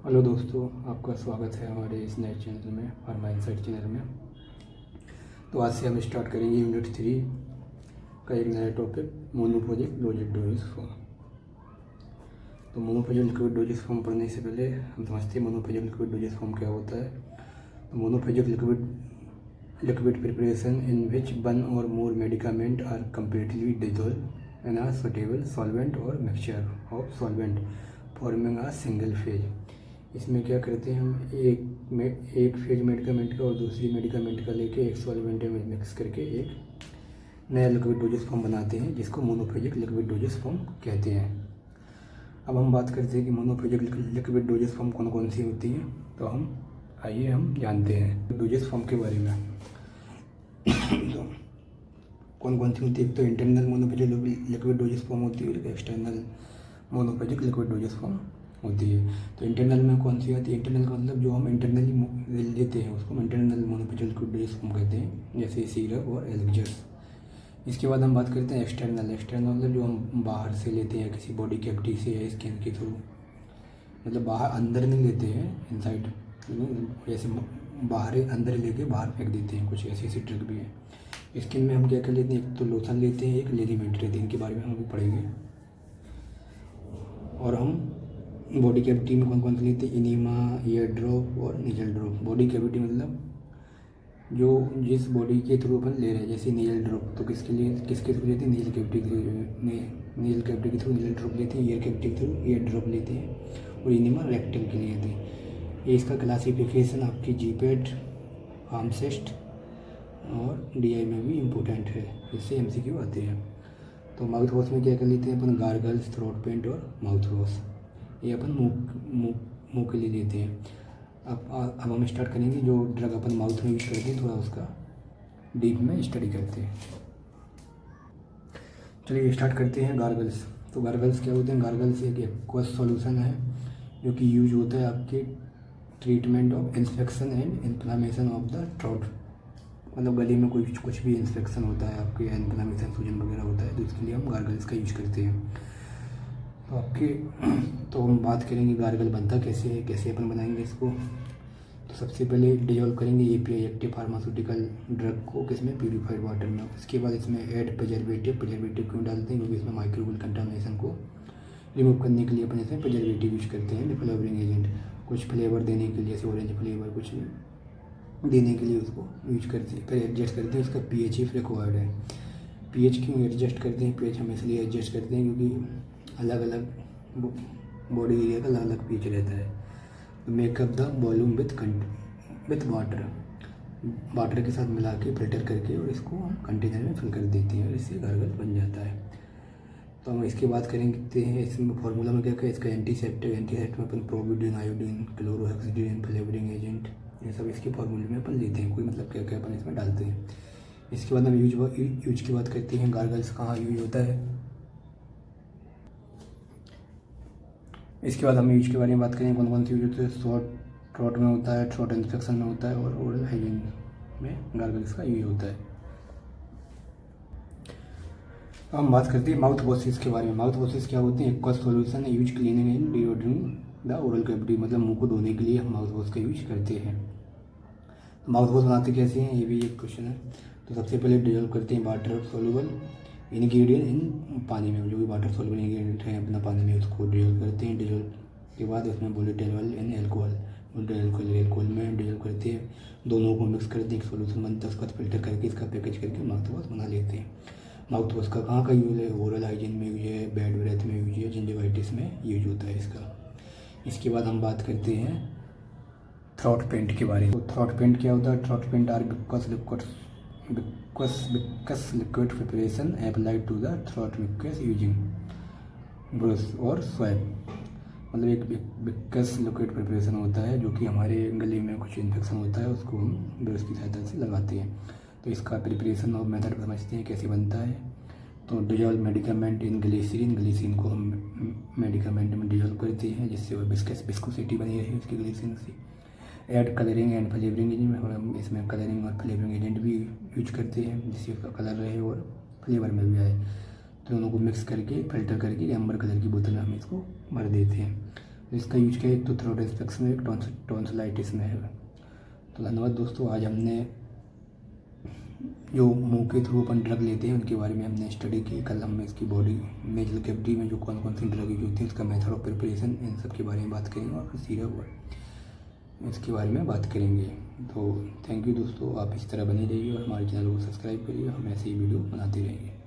Hello दोस्तों, आपका स्वागत है हमारे इस नए चैनल में, फार्मा इनसाइट चैनल में। तो आज से हम स्टार्ट करेंगे यूनिट 3 का एक नया टॉपिक, मोनोफोजिक डोजेज डोजेज फॉर्म। तो मोनोफोजिक लिक्विड डोजेज फॉर्म पढ़ने से पहले हम समझते हैं मोनोफोजिक लिक्विड डोजेज फॉर्म क्या होता है। तो monophasic liquid preparation in which one or more medicament are completely dissolve in a suitable solvent or mixture of solvent forming a single phase. इसमें क्या करते हैं, हम एक फेज मेडिकामेंट का और दूसरी मेडिकामेंट का लेके एक सॉल्वेंट में मिक्स करके एक नया लिक्विड डोजेज फॉर्म बनाते हैं, जिसको मोनोफेजिक लिक्विड डोजेज फॉर्म कहते हैं। अब हम बात करते हैं कि मोनोफेजिक लिक्विड डोजेज फॉर्म कौन कौन सी होती हैं। तो आइए हम जानते हैं डोजेज फॉर्म के बारे में। तो कौन कौन सी होती है, एक तो internal monophasic liquid doses form होती है और external monophasic liquid doses form होती है। तो इंटरनल में कौन सी आती है, इंटरनल का मतलब जो हम इंटरनली लेते हैं उसको हम internal monophasic liquid doses form कहते हैं, जैसे सिरप और एल्क्जर्स। इसके बाद हम बात करते हैं एक्सटर्नल मतलब जो हम बाहर से लेते हैं, किसी बॉडी कैविटी से या स्किन के थ्रू, मतलब बाहर अंदर नहीं लेते हैं, इनसाइड जैसे बाहर अंदर लेके बाहर फेंक देते हैं। कुछ ऐसी ट्रिक भी है। स्किन में हम क्या कर लेते हैं, एक तो लोशन लेते हैं, एक लेजीमेंट लेते हैं, इनके बारे में हम अभी पढ़ेंगे। और हम बॉडी कैविटी में कौन कौन से लेते हैं, इनीमा, ईयर ड्रॉप और नीजल ड्रॉप। बॉडी कैविटी मतलब जो जिस बॉडी के थ्रू अपन ले रहे हैं, जैसे नीजल ड्रॉप तो किसके थ्रू लेते हैं, नीजल कैविटी के थ्रू, नीजल कैविटी के थ्रू नीजल ड्रॉप लेते हैं, ईयर कैविटी के थ्रू ईयर ड्रॉप लेते हैं, और इनीमा रेक्टम के लिए लेते हैं। ये इसका क्लासिफिकेशन आपकी जीपेट, फार्मसिस्ट और डीआई में भी इम्पोर्टेंट है, इससे एमसीक्यू आते हैं। तो माउथ वॉश में क्या कर लेते हैं अपन, गार्गल्स, थ्रोट पेंट और माउथ वॉश, ये अपन मुँह के लिए लेते हैं। अब हम स्टार्ट करेंगे जो ड्रग अपन माउथ में यूज करते हैं, थोड़ा उसका डीप में स्टडी करते हैं। चलिए स्टार्ट करते हैं गार्गल्स। तो गार्गल्स क्या होते हैं, गार्गल्स एक एक्वस सॉल्यूशन है जो कि यूज होता है आपके treatment of infection and inflammation of the throat. मतलब गले में कुछ भी इन्फेक्शन होता है आपके, इन्फ्लामेशन, सूजन वगैरह होता है, तो इसके लिए हम गार्गल्स का यूज करते हैं। तो हम बात करेंगे गार्गल बनता कैसे है, कैसे अपन बनाएंगे इसको। तो सबसे पहले डिजोल्व करेंगे एपीआई, एक्टिव फार्मास्यूटिकल ड्रग को, किसमें, प्यूरिफाइड वाटर में। इसके बाद इसमें ऐड प्रिजर्वेटिव क्यों डालते हैं, क्योंकि इसमें माइक्रोबियल कंटामिनेशन को रिमूव करने के लिए अपन इसमें प्रिजर्वेटिव यूज करते हैं, फ्लेवरिंग एजेंट। कुछ फ्लेवर देने के लिए, जैसे ऑरेंज फ्लेवर कुछ देने के लिए उसको यूज करते हैं। फिर एडजस्ट करते हैं, उसका पीएच ही रिक्वायर्ड है। पीएच क्यों एडजस्ट करते हैं, पीएच हम इसलिए एडजस्ट करते हैं क्योंकि अलग अलग बॉडी एरिया का अलग अलग पीएच रहता है। Makeup the volume with water के साथ मिला के फिल्टर करके और इसको हम कंटेनर में फिल कर देते हैं और इससे गार्गल बन जाता है। तो हम इसकी बात करेंगे हैं इसमें फार्मूला में क्या क्या, इसका एंटीसेप्टिक में अपन प्रोविडीन, आयोडीन, क्लोरोहेक्सिडीन, फ्लेवरिंग एजेंट, ये सब इसके फार्मूले में अपन लेते हैं। कोई मतलब क्या क्या अपन इसमें डालते हैं। इसके बाद हम यूज की बात करते हैं, गार्गल्स कहाँ यूज होता है। इसके बाद हम यूज के बारे में बात करें, कौन कौन सी यूज होते हैं। थ्रोट में होता है, थ्रोट इन्फेक्शन में होता है, और ओरल हाइजीन में गार्गल्स का यूज होता है। अब हम बात करते हैं माउथ वॉशेस के बारे में। माउथ वॉशेस क्या होते हैं, aqueous solution use cleaning and deodorising the oral cavity, मतलब मुंह को धोने के लिए हम माउथ वॉश का यूज करते हैं। माउथ वॉश बनाते कैसे हैं, ये भी एक क्वेश्चन है। तो सबसे पहले डिजोल्व करते हैं वाटर सोल्यूबल इंग्रेडिएंट इन पानी में, जो भी वाटर सोल्यूबल इंग्रेडिएंट है अपना पानी में, उसको डिजोल्व करते हैं। डिजोल्व के बाद उसमें वोलेटाइल एंड एल्कोहल में डिजोल्व करते हैं, दोनों को मिक्स करते हैं, एक सोल्यूशन बनता है, उसका फिल्टर करके इसका पैकेज करके माउथ वॉश बना लेते हैं। माउथ वॉश का कहाँ का यूज है, ओरल हाइजीन में यूज है, बैड ब्रेथ में यूज है, जिंजिवाइटिस में यूज होता है इसका। इसके बाद हम बात करते हैं थ्रोट पेंट के बारे में। तो थ्रोट पेंट क्या होता है, throat paint are viscous liquid preparation applied to the throat mucus using brush और स्वैब। मतलब एक विस्कस लिक्विड प्रिपरेशन होता है जो कि हमारे गले में कुछ इन्फेक्शन होता है, उसको हम ब्रश की सहायता से लगाते हैं। तो इसका प्रिपरेशन और मेथड समझते हैं कैसे बनता है। तो डिजोल्व मेडिकामेंट इन ग्लिसरीन को हम मेडिकामेंट में डिजोल्व करते हैं, जिससे वो विस्कोसिटी बनी रहे उसकी ग्लिसरीन से। Add colouring and flavouring agent में हम इसमें कलरिंग और फ्लेवरिंग एजेंट भी यूज करते हैं, जिससे उसका कलर रहे और फ्लेवर में भी आए। तो दोनों को मिक्स करके फिल्टर करके एम्बर कलर की बोतल में हम इसको भर देते हैं। इसका यूज किया एक तो थ्रोट इंफेक्शन में, एक टॉन्सिलाइटिस में है। तो धन्यवाद दोस्तों। आज हमने जो मुंह के थ्रू अपन ड्रग लेते हैं उनके बारे में हमने स्टडी की। कल हम इसकी बॉडी मेजल कैविटी में जो कौन कौन सी ड्रग यूज होती है, उसका मेथड ऑफ प्रिपरेशन, इन सब के बारे में बात करेंगे और फिर सिरप इसके बारे में बात करेंगे। तो थैंक यू दोस्तों, आप इस तरह बने रहिए और हमारे चैनल को सब्सक्राइब करिए। हम ऐसे ही वीडियो बनाते रहेंगे।